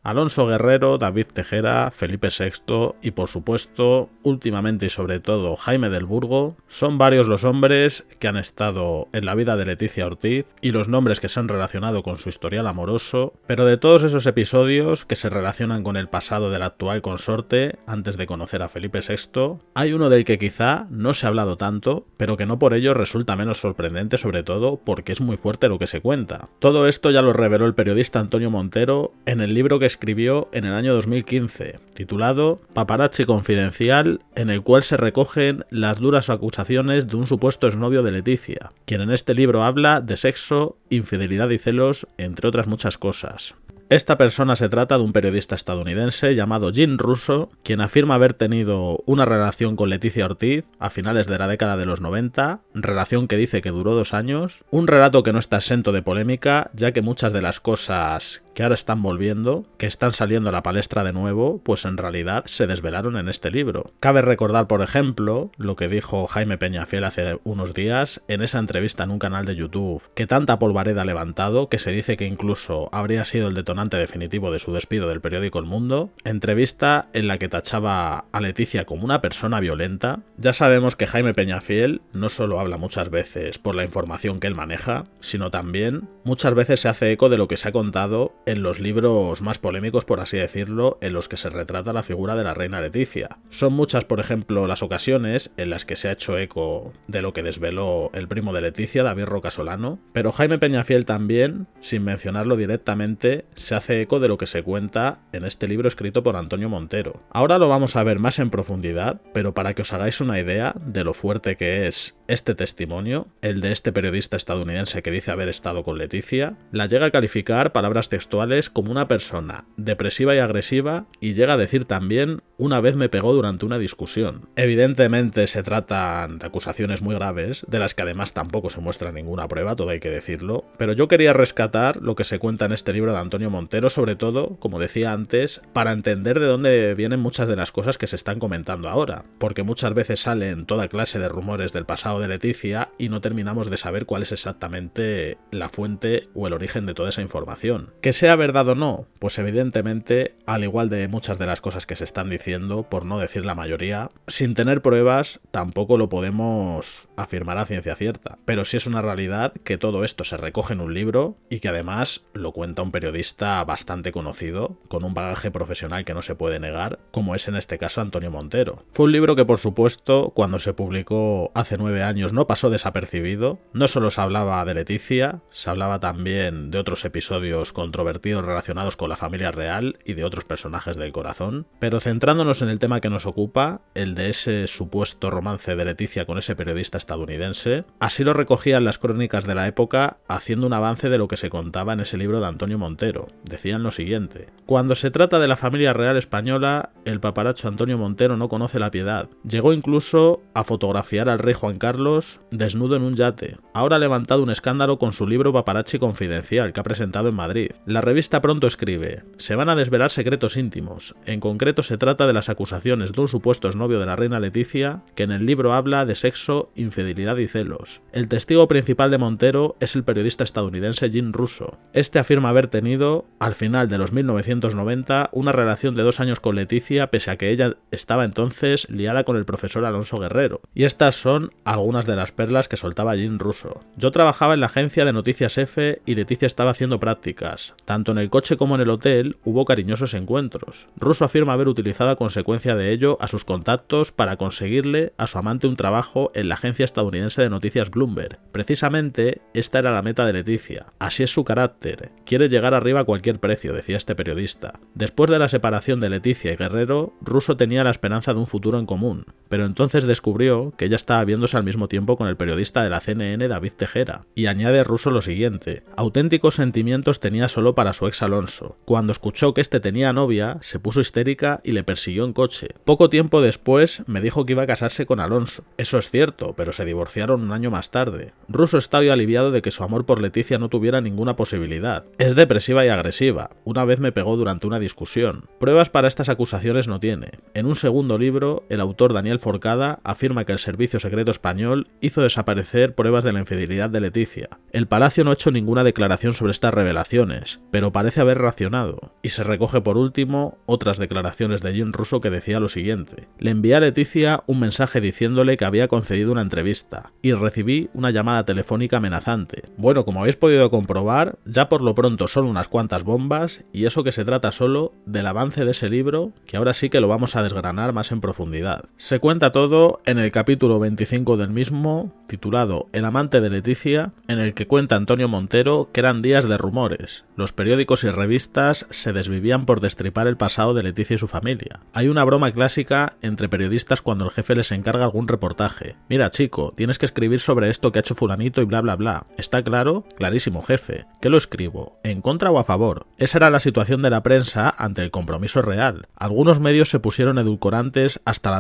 Alonso Guerrero, David Tejera, Felipe VI y por supuesto, últimamente y sobre todo Jaime del Burgo, son varios los hombres que han estado en la vida de Leticia Ortiz y los nombres que se han relacionado con su historial amoroso, pero de todos esos episodios que se relacionan con el pasado del actual consorte antes de conocer a Felipe VI, hay uno del que quizá no se ha hablado tanto, pero que no por ello resulta menos sorprendente, sobre todo porque es muy fuerte lo que se cuenta. Todo esto ya lo reveló el periodista Antonio Montero en el libro que escribió en el año 2015, titulado Paparazzi Confidencial, en el cual se recogen las duras acusaciones de un supuesto exnovio de Leticia, quien en este libro habla de sexo, infidelidad y celos, entre otras muchas cosas. Esta persona se trata de un periodista estadounidense llamado Jim Russo, quien afirma haber tenido una relación con Leticia Ortiz a finales de la década de los 90, relación que dice que duró 2 años, un relato que no está exento de polémica, ya que muchas de las cosas que ahora están volviendo, que están saliendo a la palestra de nuevo, pues en realidad se desvelaron en este libro. Cabe recordar, por ejemplo, lo que dijo Jaime Peñafiel hace unos días en esa entrevista en un canal de YouTube, que tanta polvareda ha levantado que se dice que incluso habría sido el detonante definitivo de su despido del periódico El Mundo, entrevista en la que tachaba a Leticia como una persona violenta. Ya sabemos que Jaime Peñafiel no solo habla muchas veces por la información que él maneja, sino también muchas veces se hace eco de lo que se ha contado en los libros más polémicos, por así decirlo, en los que se retrata la figura de la reina Leticia. Son muchas, por ejemplo, las ocasiones en las que se ha hecho eco de lo que desveló el primo de Leticia, David Roca Solano, pero Jaime Peñafiel también, sin mencionarlo directamente, se hace eco de lo que se cuenta en este libro escrito por Antonio Montero. Ahora lo vamos a ver más en profundidad, pero para que os hagáis una idea de lo fuerte que es este testimonio, el de este periodista estadounidense que dice haber estado con Leticia, la llega a calificar, palabras textuales, como una persona depresiva y agresiva, y llega a decir también: una vez me pegó durante una discusión. Evidentemente se tratan de acusaciones muy graves, de las que además tampoco se muestra ninguna prueba, todo hay que decirlo, pero yo quería rescatar lo que se cuenta en este libro de Antonio Montero, sobre todo, como decía antes, para entender de dónde vienen muchas de las cosas que se están comentando ahora, porque muchas veces salen toda clase de rumores del pasado de Leticia y no terminamos de saber cuál es exactamente la fuente o el origen de toda esa información. ¿Que sea verdad o no? Pues evidentemente, al igual de muchas de las cosas que se están diciendo, por no decir la mayoría, sin tener pruebas tampoco lo podemos afirmar a ciencia cierta, pero sí es una realidad que todo esto se recoge en un libro y que además lo cuenta un periodista bastante conocido, con un bagaje profesional que no se puede negar, como es en este caso Antonio Montero. Fue un libro que, por supuesto, cuando se publicó hace 9 años no pasó desapercibido. No solo se hablaba de Leticia, se hablaba también de otros episodios controvertidos relacionados con la familia real y de otros personajes del corazón, pero centrándonos en el tema que nos ocupa, el de ese supuesto romance de Leticia con ese periodista estadounidense, así lo recogían las crónicas de la época, haciendo un avance de lo que se contaba en ese libro de Antonio Montero. Decían lo siguiente: cuando se trata de la familia real española, el paparazzo Antonio Montero no conoce la piedad. Llegó incluso a fotografiar al rey Juan Carlos desnudo en un yate. Ahora ha levantado un escándalo con su libro Paparazzi Confidencial, que ha presentado en Madrid. La revista Pronto escribe: se van a desvelar secretos íntimos. En concreto se trata de las acusaciones de un supuesto exnovio de la reina Leticia, que en el libro habla de sexo, infidelidad y celos. El testigo principal de Montero es el periodista estadounidense Jim Russo. Este afirma haber tenido, al final de los 1990, una relación de 2 años con Leticia, pese a que ella estaba entonces liada con el profesor Alonso Guerrero. Y estas son algunas de las perlas que soltaba Jim Russo. Yo trabajaba en la agencia de Noticias F y Leticia estaba haciendo prácticas. Tanto en el coche como en el hotel hubo cariñosos encuentros. Russo afirma haber utilizado a consecuencia de ello a sus contactos para conseguirle a su amante un trabajo en la agencia estadounidense de noticias Bloomberg. Precisamente esta era la meta de Leticia. Así es su carácter. Quiere llegar arriba a cualquier precio, decía este periodista. Después de la separación de Leticia y Guerrero, Russo tenía la esperanza de un futuro en común, pero entonces descubrió que ella estaba viéndose al mismo tiempo con el periodista de la CNN, David Tejera. Y añade Russo lo siguiente: auténticos sentimientos tenía solo para su ex Alonso. Cuando escuchó que este tenía novia, se puso histérica y le persiguió siguió en coche. Poco tiempo después me dijo que iba a casarse con Alonso. Eso es cierto, pero se divorciaron un año más tarde. Russo está hoy aliviado de que su amor por Leticia no tuviera ninguna posibilidad. Es depresiva y agresiva. Una vez me pegó durante una discusión. Pruebas para estas acusaciones no tiene. En un segundo libro, el autor Daniel Forcada afirma que el Servicio Secreto Español hizo desaparecer pruebas de la infidelidad de Leticia. El Palacio no ha hecho ninguna declaración sobre estas revelaciones, pero parece haber reaccionado. Y se recoge por último otras declaraciones de Jim Russo que decía lo siguiente: le envié a Leticia un mensaje diciéndole que había concedido una entrevista, y recibí una llamada telefónica amenazante. Bueno, como habéis podido comprobar, ya por lo pronto son unas cuantas bombas, y eso que se trata solo del avance de ese libro, que ahora sí que lo vamos a desgranar más en profundidad. Se cuenta todo en el capítulo 25 del mismo, titulado El amante de Leticia, en el que cuenta Antonio Montero que eran días de rumores. Los periódicos y revistas se desvivían por destripar el pasado de Leticia y su familia. Hay una broma clásica entre periodistas cuando el jefe les encarga algún reportaje. Mira, chico, tienes que escribir sobre esto que ha hecho fulanito y bla bla bla. ¿Está claro? Clarísimo, jefe. ¿Qué lo escribo? ¿En contra o a favor? Esa era la situación de la prensa ante el compromiso real. Algunos medios se pusieron edulcorantes hasta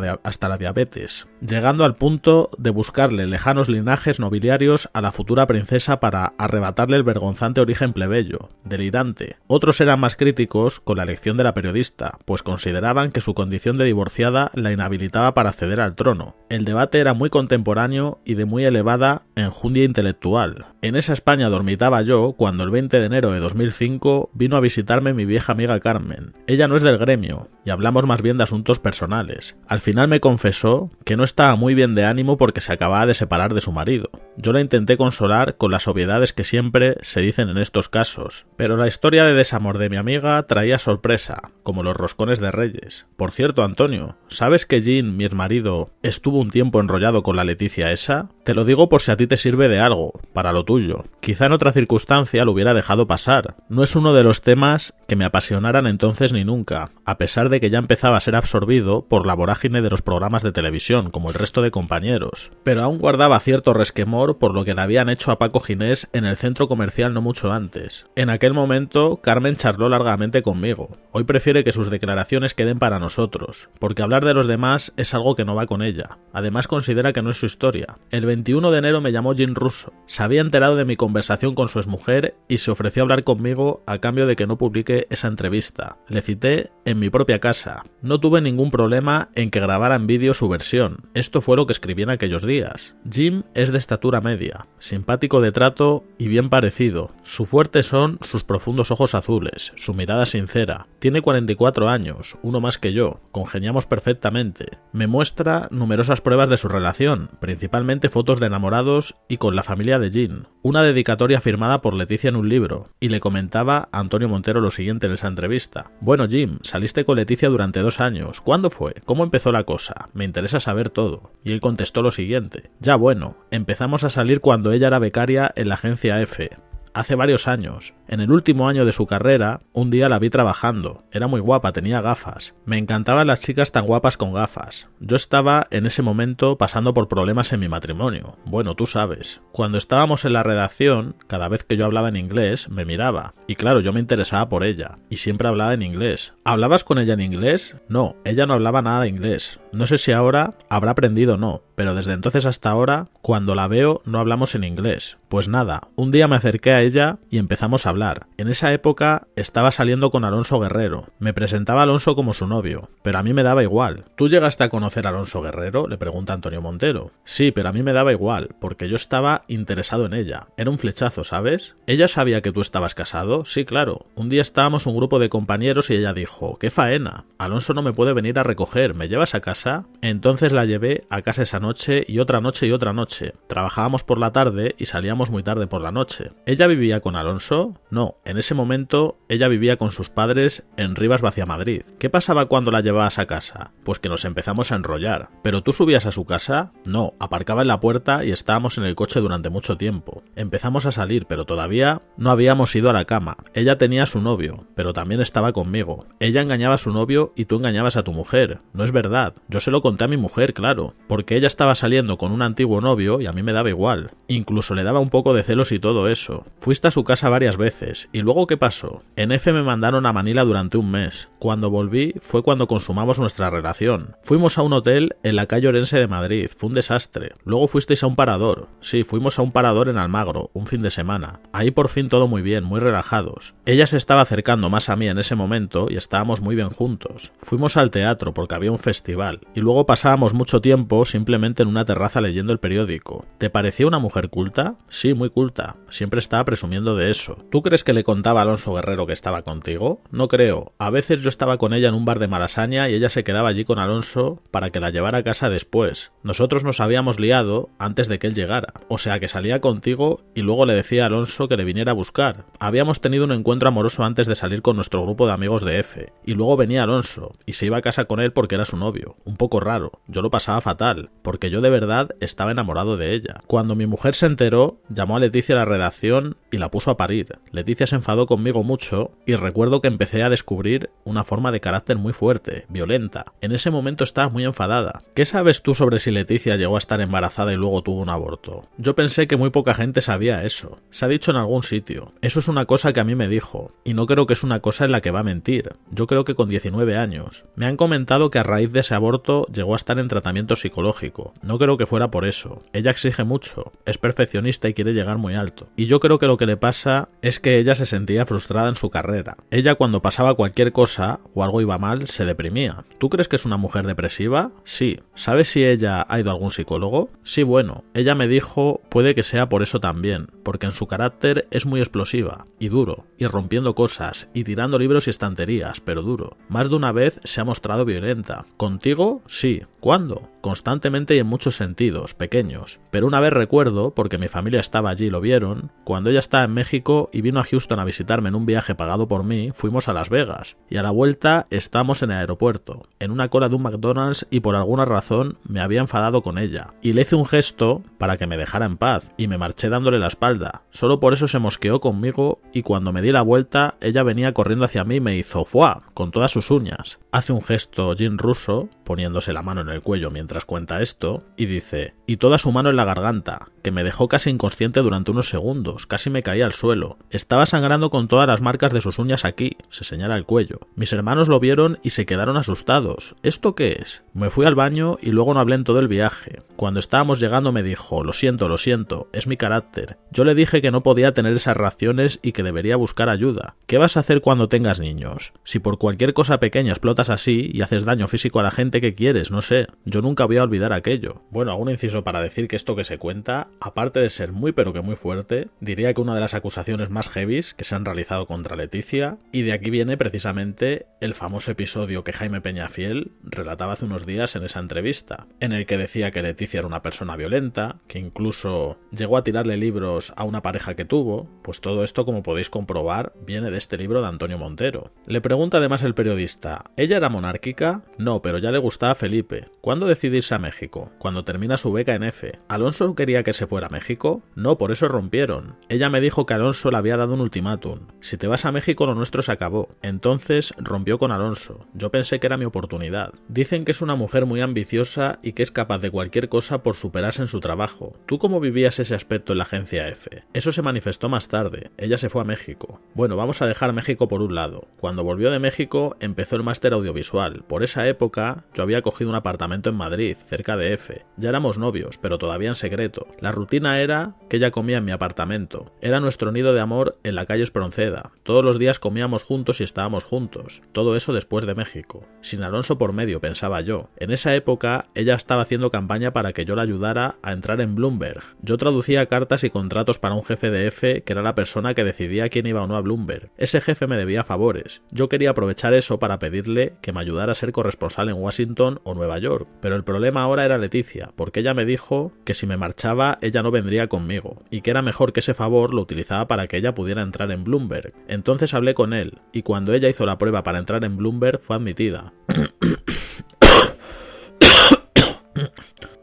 la diabetes, llegando al punto de buscarle lejanos linajes nobiliarios a la futura princesa para arrebatarle el vergonzante origen plebeyo. Delirante. Otros eran más críticos con la elección de la periodista, pues consideraban que su condición de divorciada la inhabilitaba para acceder al trono. El debate era muy contemporáneo y de muy elevada enjundia intelectual. En esa España dormitaba yo cuando el 20 de enero de 2005 vino a visitarme mi vieja amiga Carmen. Ella no es del gremio, y hablamos más bien de asuntos personales. Al final me confesó que no estaba muy bien de ánimo porque se acababa de separar de su marido. Yo la intenté consolar con las obviedades que siempre se dicen en estos casos, pero la historia de desamor de mi amiga traía sorpresa, como los roscones de Reyes. Por cierto, Antonio, ¿sabes que Jean, mi exmarido, estuvo un tiempo enrollado con la Leticia esa? Te lo digo por si a ti te sirve de algo, para lo tuyo. Quizá en otra circunstancia lo hubiera dejado pasar. No es uno de los temas que me apasionaran entonces ni nunca, a pesar de que ya empezaba a ser absorbido por la vorágine de los programas de televisión, como el resto de compañeros. Pero aún guardaba cierto resquemor por lo que le habían hecho a Paco Ginés en el centro comercial no mucho antes. En aquel momento, Carmen charló largamente conmigo. Hoy prefiere que sus declaraciones queden para nosotros, porque hablar de los demás es algo que no va con ella. Además considera que no es su historia. El 21 de enero me llamó Jim Russo. Se había enterado de mi conversación con su exmujer y se ofreció a hablar conmigo a cambio de que no publique esa entrevista. Le cité en mi propia casa. No tuve ningún problema en que grabara en vídeo su versión. Esto fue lo que escribí en aquellos días. Jim es de estatura media, simpático de trato y bien parecido. Su fuerte son sus profundos ojos azules, su mirada sincera. Tiene 44 años, uno más que yo. Congeniamos perfectamente. Me muestra numerosas pruebas de su relación, principalmente fotos de enamorados y con la familia de Jean. Una dedicatoria firmada por Leticia en un libro. Y le comentaba a Antonio Montero lo siguiente en esa entrevista. Bueno, Jim, saliste con Leticia durante 2 años. ¿Cuándo fue? ¿Cómo empezó la cosa? Me interesa saber todo. Y él contestó lo siguiente. Ya bueno, empezamos a salir cuando ella era becaria en la agencia F. Hace varios años. En el último año de su carrera, un día la vi trabajando. Era muy guapa, tenía gafas. Me encantaban las chicas tan guapas con gafas. Yo estaba en ese momento pasando por problemas en mi matrimonio. Bueno, tú sabes. Cuando estábamos en la redacción, cada vez que yo hablaba en inglés, me miraba. Y claro, yo me interesaba por ella. Y siempre hablaba en inglés. ¿Hablabas con ella en inglés? No, ella no hablaba nada de inglés. No sé si ahora habrá aprendido o no, pero desde entonces hasta ahora, cuando la veo, no hablamos en inglés. Pues nada, un día me acerqué a ella y empezamos a hablar. En esa época estaba saliendo con Alonso Guerrero. Me presentaba a Alonso como su novio, pero a mí me daba igual. ¿Tú llegaste a conocer a Alonso Guerrero?, le pregunta Antonio Montero. Sí, pero a mí me daba igual, porque yo estaba interesado en ella. Era un flechazo, ¿sabes? ¿Ella sabía que tú estabas casado? Sí, claro. Un día estábamos un grupo de compañeros y ella dijo: ¡qué faena! Alonso no me puede venir a recoger, ¿me llevas a casa? Entonces la llevé a casa esa noche y otra noche y otra noche. Trabajábamos por la tarde y salíamos muy tarde por la noche. ¿Ella vivía con Alonso? No, en ese momento ella vivía con sus padres en Rivas Vaciamadrid. ¿Qué pasaba cuando la llevabas a casa? Pues que nos empezamos a enrollar. ¿Pero tú subías a su casa? No, aparcaba en la puerta y estábamos en el coche durante mucho tiempo. Empezamos a salir, pero todavía no habíamos ido a la cama. Ella tenía a su novio, pero también estaba conmigo. Ella engañaba a su novio y tú engañabas a tu mujer. No es verdad. Yo se lo conté a mi mujer, claro, porque ella estaba saliendo con un antiguo novio y a mí me daba igual. Incluso le daba un poco de celos y todo eso. Fuiste a su casa varias veces. ¿Y luego qué pasó? En F me mandaron a Manila durante un mes. Cuando volví fue cuando consumamos nuestra relación. Fuimos a un hotel en la calle Orense de Madrid. Fue un desastre. Luego fuisteis a un parador. Sí, fuimos a un parador en Almagro, un fin de semana. Ahí por fin todo muy bien, muy relajados. Ella se estaba acercando más a mí en ese momento y estábamos muy bien juntos. Fuimos al teatro porque había un festival. Y luego pasábamos mucho tiempo simplemente en una terraza leyendo el periódico. ¿Te parecía una mujer culta? Sí, muy culta. Siempre estaba presumiendo de eso. ¿Tú crees que le contaba a Alonso Guerrero que estaba contigo? No creo. A veces yo estaba con ella en un bar de Malasaña y ella se quedaba allí con Alonso para que la llevara a casa después. Nosotros nos habíamos liado antes de que él llegara. O sea que salía contigo y luego le decía a Alonso que le viniera a buscar. Habíamos tenido un encuentro amoroso antes de salir con nuestro grupo de amigos de F. Y luego venía Alonso y se iba a casa con él porque era su novio. Un poco raro. Yo lo pasaba fatal, porque yo de verdad estaba enamorado de ella. Cuando mi mujer se enteró, llamó a Leticia a la redacción y la puso a parir. Leticia se enfadó conmigo mucho y recuerdo que empecé a descubrir una forma de carácter muy fuerte, violenta. En ese momento estaba muy enfadada. ¿Qué sabes tú sobre si Leticia llegó a estar embarazada y luego tuvo un aborto? Yo pensé que muy poca gente sabía eso. Se ha dicho en algún sitio. Eso es una cosa que a mí me dijo, y no creo que es una cosa en la que va a mentir. Yo creo que con 19 años. Me han comentado que a raíz de ese aborto llegó a estar en tratamiento psicológico. No creo que fuera por eso. Ella exige mucho, es perfeccionista y quiere llegar muy alto. Y yo creo que lo que le pasa es que ella se sentía frustrada en su carrera. Ella cuando pasaba cualquier cosa o algo iba mal, se deprimía. ¿Tú crees que es una mujer depresiva? Sí. ¿Sabes si ella ha ido a algún psicólogo? Sí, bueno. Ella me dijo, puede que sea por eso también, porque en su carácter es muy explosiva y duro, y rompiendo cosas, y tirando libros y estanterías, pero duro. Más de una vez se ha mostrado violenta. ¿Contigo? Sí. ¿Cuándo? Constantemente y en muchos sentidos, pequeños. Pero una vez recuerdo, porque mi familia estaba allí y lo vieron, cuando ella estaba en México y vino a Houston a visitarme en un viaje pagado por mí, fuimos a Las Vegas. Y a la vuelta estábamos en el aeropuerto, en una cola de un McDonald's y por alguna razón me había enfadado con ella. Y le hice un gesto para que me dejara en paz y me marché dándole la espalda. Solo por eso se mosqueó conmigo y cuando me di la vuelta ella venía corriendo hacia mí y me hizo ¡fua! Con todas sus uñas. Hace un gesto Jim Russo, poniéndose la mano en el cuello mientras cuenta esto, y dice, y toda su mano en la garganta, que me dejó casi inconsciente durante unos segundos, casi me caí al suelo. Estaba sangrando con todas las marcas de sus uñas aquí, se señala el cuello. Mis hermanos lo vieron y se quedaron asustados. ¿Esto qué es? Me fui al baño y luego no hablé en todo el viaje. Cuando estábamos llegando me dijo, lo siento, es mi carácter. Yo le dije que no podía tener esas reacciones y que debería buscar ayuda. ¿Qué vas a hacer cuando tengas niños? Si por cualquier cosa pequeña explotas así y haces daño físico a la gente que quieres, no sé. Yo nunca voy a olvidar aquello. Bueno, hago un inciso para decir que esto que se cuenta, aparte de ser muy pero que muy fuerte, diría que una de las acusaciones más heavies que se han realizado contra Leticia, y de aquí viene precisamente el famoso episodio que Jaime Peñafiel relataba hace unos días en esa entrevista, en el que decía que Leticia era una persona violenta, que incluso llegó a tirarle libros a una pareja que tuvo. Pues todo esto, como podéis comprobar, viene de este libro de Antonio Montero. Le pregunta además el periodista, ¿ella era monárquica? No, pero ya le gustaba Felipe. ¿Cuándo decide irse a México? Cuando termina su beca en F. ¿Alonso quería que se fuera a México? No, por eso rompieron. Ella me dijo que Alonso le había dado un ultimátum. Si te vas a México lo nuestro se acabó. Entonces rompió con Alonso. Yo pensé que era mi oportunidad. Dicen que es una mujer muy ambiciosa y que es capaz de cualquier cosa por superarse en su trabajo. ¿Tú cómo vivías ese aspecto en la agencia F? Eso se manifestó más tarde. Ella se fue a México. Bueno, vamos a dejar México por un lado. Cuando volvió de México empezó el máster audiovisual. Por esa época yo había cogido un apartamento en Madrid, cerca de F. Ya éramos novios, pero todavía en secreto. La rutina era que ella comía en mi apartamento. Era nuestro nido de amor en la calle Espronceda. Todos los días comíamos juntos y estábamos juntos. Todo eso después de México. Sin Alonso por medio, pensaba yo. En esa época ella estaba haciendo campaña para que yo la ayudara a entrar en Bloomberg. Yo traducía cartas y contratos para un jefe de F que era la persona que decidía quién iba o no a Bloomberg. Ese jefe me debía favores. Yo quería aprovechar eso para pedirle que me ayudara a ser corresponsal en Washington o Nueva York. Pero el problema ahora era Leticia, porque ella me dijo que si me marchaba ella no vendría conmigo, y que era mejor que ese favor lo utilizaba para que ella pudiera entrar en Bloomberg. Entonces hablé con él, y cuando ella hizo la prueba para entrar en Bloomberg fue admitida.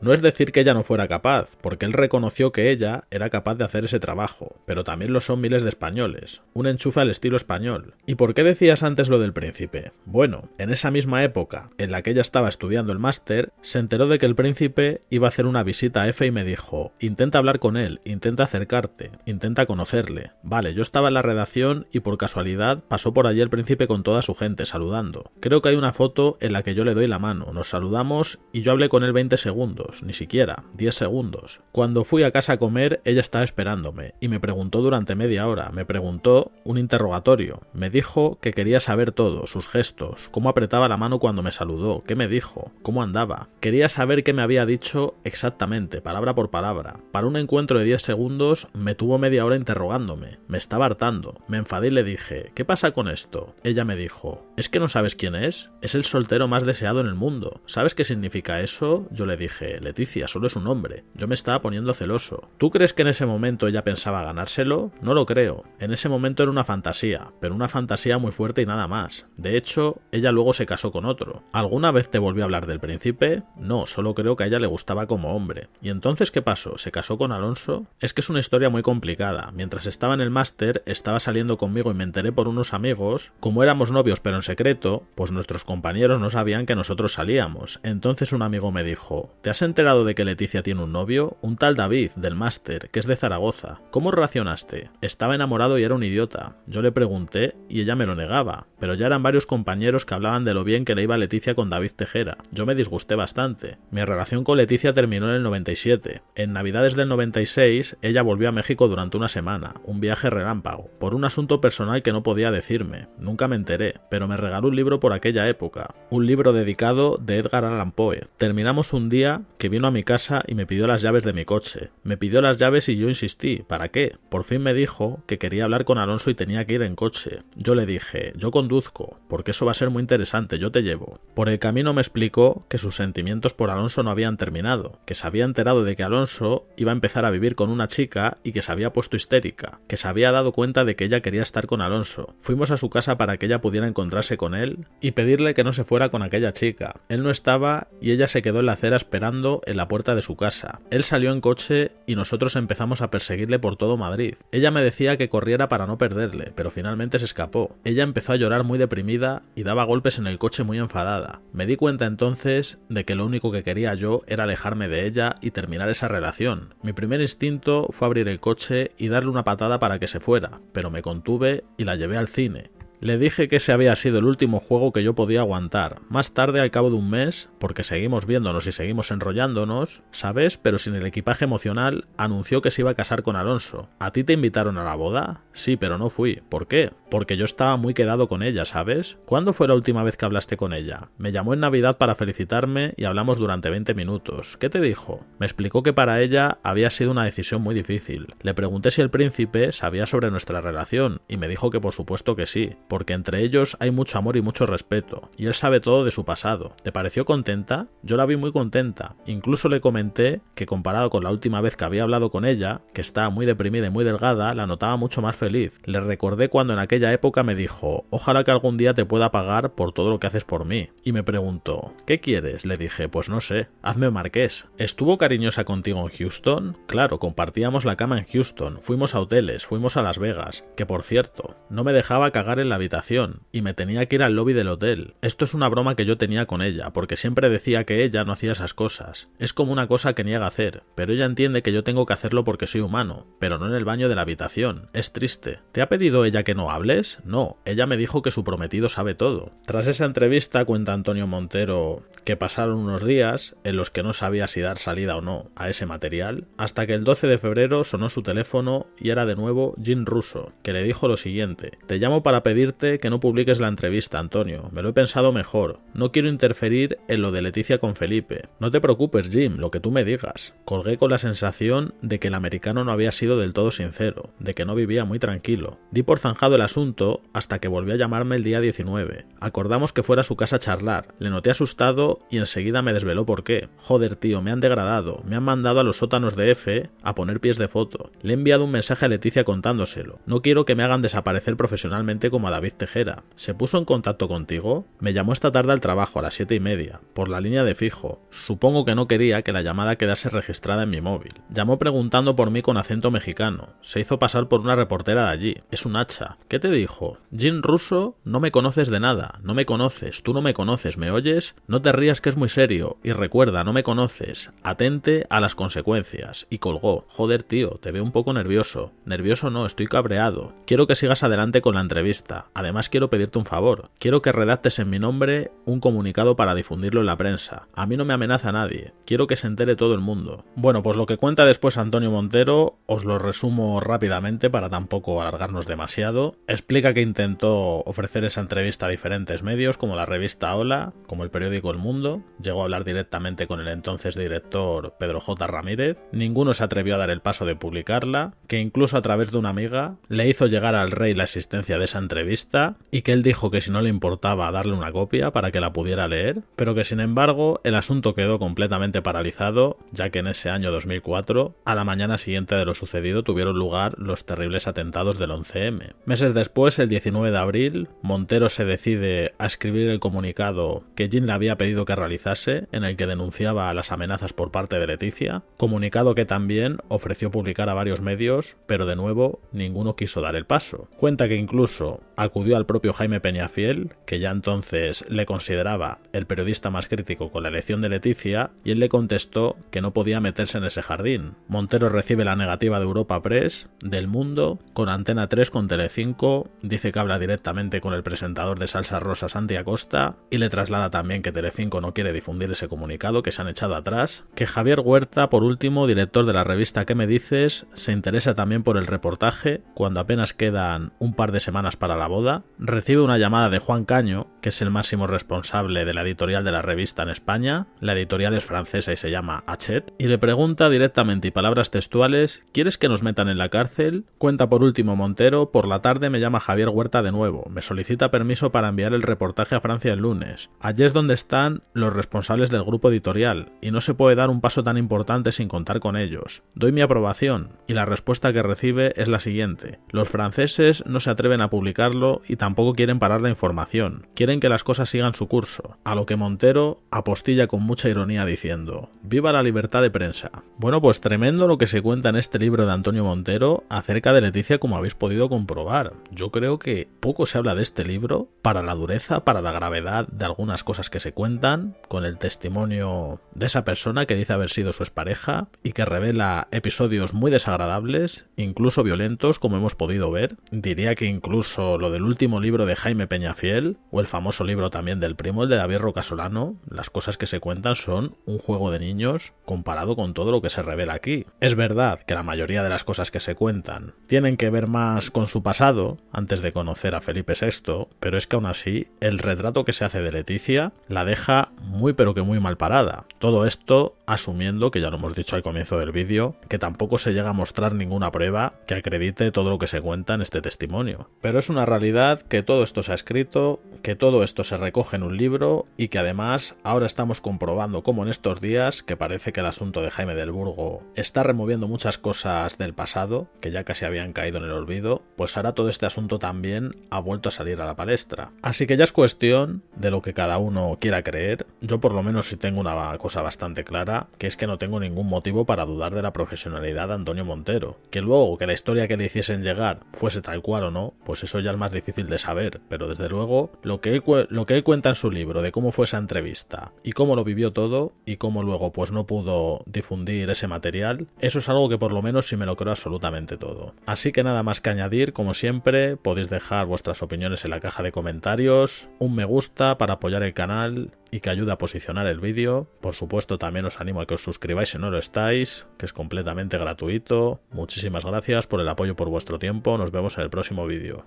No es decir que ella no fuera capaz, porque él reconoció que ella era capaz de hacer ese trabajo, pero también lo son miles de españoles, un enchufe al estilo español. ¿Y por qué decías antes lo del príncipe? Bueno, en esa misma época en la que ella estaba estudiando el máster, se enteró de que el príncipe iba a hacer una visita a F y me dijo: intenta hablar con él, intenta acercarte, intenta conocerle. Vale, yo estaba en la redacción y por casualidad pasó por allí el príncipe con toda su gente saludando. Creo que hay una foto en la que yo le doy la mano, nos saludamos y yo hablé con él 20 segundos, ni siquiera, 10 segundos. Cuando fui a casa a comer, ella estaba esperándome y me preguntó durante media hora, me preguntó un interrogatorio, me dijo que quería saber todo, sus gestos, cómo apretaba la mano cuando me saludó, qué me dijo, cómo andaba. Quería saber qué me había dicho exactamente, palabra por palabra. Para un encuentro de 10 segundos me tuvo media hora interrogándome, me estaba hartando, me enfadé y le dije: ¿qué pasa con esto? Ella me dijo: ¿es que no sabes quién es? Es el soltero más deseado en el mundo. ¿Sabes qué significa eso? Yo le dije: Leticia, solo es un hombre. Yo me estaba poniendo celoso. ¿Tú crees que en ese momento ella pensaba ganárselo? No lo creo. En ese momento era una fantasía, pero una fantasía muy fuerte y nada más. De hecho, ella luego se casó con otro. ¿Alguna vez te volvió a hablar del príncipe? No, solo creo que a ella le gustaba como hombre. ¿Y entonces qué pasó? ¿Se casó con Alonso? Es que es una historia muy complicada. Mientras estaba en el máster, estaba saliendo conmigo y me enteré por unos amigos. Como éramos novios pero en secreto, pues nuestros compañeros no sabían que nosotros salíamos. Entonces un amigo me dijo: ¿te has enterado de que Leticia tiene un novio? Un tal David, del máster, que es de Zaragoza. ¿Cómo reaccionaste? Estaba enamorado y era un idiota. Yo le pregunté y ella me lo negaba, pero ya eran varios compañeros que hablaban de lo bien que le iba a Leticia con David Tejera. Yo me disgusté bastante. Mi relación con Leticia terminó en el 97. En Navidades del 96, ella volvió a México durante una semana, un viaje relámpago, por un asunto personal que no podía decirme. Nunca me enteré, pero me regaló un libro por aquella época, un libro dedicado de Edgar Allan Poe. Terminamos un día que vino a mi casa y me pidió las llaves de mi coche. Me pidió las llaves y yo insistí: ¿para qué? Por fin me dijo que quería hablar con Alonso y tenía que ir en coche. Yo le dije: yo conduzco, porque eso va a ser muy interesante, yo te llevo. Por el camino me explicó que sus sentimientos por Alonso no habían terminado, que se había enterado de que Alonso iba a empezar a vivir con una chica y que se había puesto histérica, que se había dado cuenta de que ella quería estar con Alonso. Fuimos a su casa para que ella pudiera encontrarse con él y pedirle que no se fuera con aquella chica. Él no estaba y ella se quedó en la acera esperando en la puerta de su casa. Él salió en coche y nosotros empezamos a perseguirle por todo Madrid. Ella me decía que corriera para no perderle, pero finalmente se escapó. Ella empezó a llorar muy deprimida y daba golpes en el coche muy enfadada. Me di cuenta entonces de que lo único que quería yo era alejarme de ella y terminar esa relación. Mi primer instinto fue abrir el coche y darle una patada para que se fuera, pero me contuve y la llevé al cine. Le dije que ese había sido el último juego que yo podía aguantar. Más tarde, al cabo de un mes, porque seguimos viéndonos y seguimos enrollándonos, ¿sabes? Pero sin el equipaje emocional, anunció que se iba a casar con Alonso. ¿A ti te invitaron a la boda? Sí, pero no fui. ¿Por qué? Porque yo estaba muy quedado con ella, ¿sabes? ¿Cuándo fue la última vez que hablaste con ella? Me llamó en Navidad para felicitarme y hablamos durante 20 minutos. ¿Qué te dijo? Me explicó que para ella había sido una decisión muy difícil. Le pregunté si el príncipe sabía sobre nuestra relación y me dijo que por supuesto que sí, porque entre ellos hay mucho amor y mucho respeto, y él sabe todo de su pasado. ¿Te pareció contenta? Yo la vi muy contenta. Incluso le comenté que comparado con la última vez que había hablado con ella, que estaba muy deprimida y muy delgada, la notaba mucho más feliz. Le recordé cuando en aquella época me dijo: ojalá que algún día te pueda pagar por todo lo que haces por mí. Y me preguntó: ¿qué quieres? Le dije: pues no sé, hazme marqués. ¿Estuvo cariñosa contigo en Houston? Claro, compartíamos la cama en Houston, fuimos a hoteles, fuimos a Las Vegas, que por cierto, no me dejaba cagar en la habitación y me tenía que ir al lobby del hotel. Esto es una broma que yo tenía con ella, porque siempre decía que ella no hacía esas cosas. Es como una cosa que niega hacer, pero ella entiende que yo tengo que hacerlo porque soy humano, pero no en el baño de la habitación. Es triste. ¿Te ha pedido ella que no hables? No, ella me dijo que su prometido sabe todo. Tras esa entrevista, cuenta Antonio Montero, que pasaron unos días en los que no sabía si dar salida o no a ese material, hasta que el 12 de febrero sonó su teléfono y era de nuevo Jim Russo, que le dijo lo siguiente: te llamo para pedirte que no publiques la entrevista, Antonio. Me lo he pensado mejor. No quiero interferir en lo de Leticia con Felipe. No te preocupes, Jim, lo que tú me digas. Colgué con la sensación de que el americano no había sido del todo sincero, de que no vivía muy tranquilo. Di por zanjado el asunto hasta que volvió a llamarme el día 19. Acordamos que fuera a su casa a charlar. Le noté asustado y enseguida me desveló por qué. Joder, tío, me han degradado. Me han mandado a los sótanos de F a poner pies de foto. Le he enviado un mensaje a Leticia contándoselo. No quiero que me hagan desaparecer profesionalmente como a David Tejera. ¿Se puso en contacto contigo? Me llamó esta tarde al trabajo a las 7:30, por la línea de fijo. Supongo que no quería que la llamada quedase registrada en mi móvil. Llamó preguntando por mí con acento mexicano. Se hizo pasar por una reportera de allí. Es un hacha. ¿Qué te dijo? Jim Russo, no me conoces de nada. No me conoces. Tú no me conoces. ¿Me oyes? No te rías que es muy serio. Y recuerda, no me conoces. Atente a las consecuencias. Y colgó. Joder, tío, te veo un poco nervioso. Nervioso no, estoy cabreado. Quiero que sigas adelante con la entrevista. Además quiero pedirte un favor. Quiero que redactes en mi nombre un comunicado para difundirlo en la prensa. A mí no me amenaza nadie. Quiero que se entere todo el mundo. Bueno, pues lo que cuenta después Antonio Montero os lo resumo rápidamente para tampoco alargarnos demasiado. Explica que intentó ofrecer esa entrevista a diferentes medios como la revista Hola, como el periódico El Mundo. Llegó a hablar directamente con el entonces director Pedro J. Ramírez. Ninguno se atrevió a dar el paso de publicarla, que incluso a través de una amiga le hizo llegar al rey la existencia de esa entrevista y que él dijo que si no le importaba darle una copia para que la pudiera leer, pero que sin embargo el asunto quedó completamente paralizado, ya que en ese año 2004, a la mañana siguiente de lo sucedido, tuvieron lugar los terribles atentados del 11M. Meses después, el 19 de abril, Montero se decide a escribir el comunicado que Jim le había pedido que realizase, en el que denunciaba las amenazas por parte de Leticia, comunicado que también ofreció publicar a varios medios, pero de nuevo ninguno quiso dar el paso. Cuenta que incluso acudió al propio Jaime Peñafiel, que ya entonces le consideraba el periodista más crítico con la elección de Leticia, y él le contestó que no podía meterse en ese jardín. Montero recibe la negativa de Europa Press, del Mundo, con Antena 3, con Telecinco, dice que habla directamente con el presentador de Salsa Rosa, Santi Acosta, y le traslada también que Telecinco no quiere difundir ese comunicado, que se han echado atrás, que Javier Huerta, por último, director de la revista ¿Qué me dices?, se interesa también por el reportaje, cuando apenas quedan un par de semanas para la boda, recibe una llamada de Juan Caño, que es el máximo responsable de la editorial de la revista en España, la editorial es francesa y se llama Hachette, y le pregunta directamente y palabras textuales: ¿quieres que nos metan en la cárcel? Cuenta por último Montero: por la tarde me llama Javier Huerta de nuevo, me solicita permiso para enviar el reportaje a Francia el lunes. Allí es donde están los responsables del grupo editorial, y no se puede dar un paso tan importante sin contar con ellos. Doy mi aprobación, y la respuesta que recibe es la siguiente: los franceses no se atreven a publicarlo y tampoco quieren parar la información, quieren que las cosas sigan su curso, a lo que Montero apostilla con mucha ironía diciendo: ¡viva la libertad de prensa! Bueno, pues tremendo lo que se cuenta en este libro de Antonio Montero acerca de Leticia, como habéis podido comprobar. Yo creo que poco se habla de este libro para la dureza, para la gravedad de algunas cosas que se cuentan, con el testimonio de esa persona que dice haber sido su expareja y que revela episodios muy desagradables, incluso violentos, como hemos podido ver. Diría que incluso lo del último libro de Jaime Peñafiel, o el famoso libro también del primo, el de David Rocasolano, las cosas que se cuentan son un juego de niños comparado con todo lo que se revela aquí. Es verdad que la mayoría de las cosas que se cuentan tienen que ver más con su pasado, antes de conocer a Felipe VI, pero es que aún así el retrato que se hace de Leticia la deja muy pero que muy mal parada. Todo esto asumiendo, que ya lo hemos dicho al comienzo del vídeo, que tampoco se llega a mostrar ninguna prueba que acredite todo lo que se cuenta en este testimonio. Pero es una realidad que todo esto se ha escrito, que todo esto se recoge en un libro y que además ahora estamos comprobando cómo en estos días, que parece que el asunto de Jaime del Burgo está removiendo muchas cosas del pasado, que ya casi habían caído en el olvido, pues ahora todo este asunto también ha vuelto a salir a la palestra. Así que ya es cuestión de lo que cada uno quiera creer. Yo por lo menos sí tengo una cosa bastante clara, que es que no tengo ningún motivo para dudar de la profesionalidad de Antonio Montero. Que luego que la historia que le hiciesen llegar fuese tal cual o no, pues eso ya es más difícil de saber, pero desde luego lo que él cuenta en su libro de cómo fue esa entrevista y cómo lo vivió todo y cómo luego pues no pudo difundir ese material, eso es algo que por lo menos sí me lo creo absolutamente todo. Así que nada más que añadir, como siempre, podéis dejar vuestras opiniones en la caja de comentarios, un me gusta para apoyar el canal y que ayude a posicionar el vídeo. Por supuesto también os animo a que os suscribáis si no lo estáis, que es completamente gratuito. Muchísimas gracias por el apoyo, por vuestro tiempo, nos vemos en el próximo vídeo.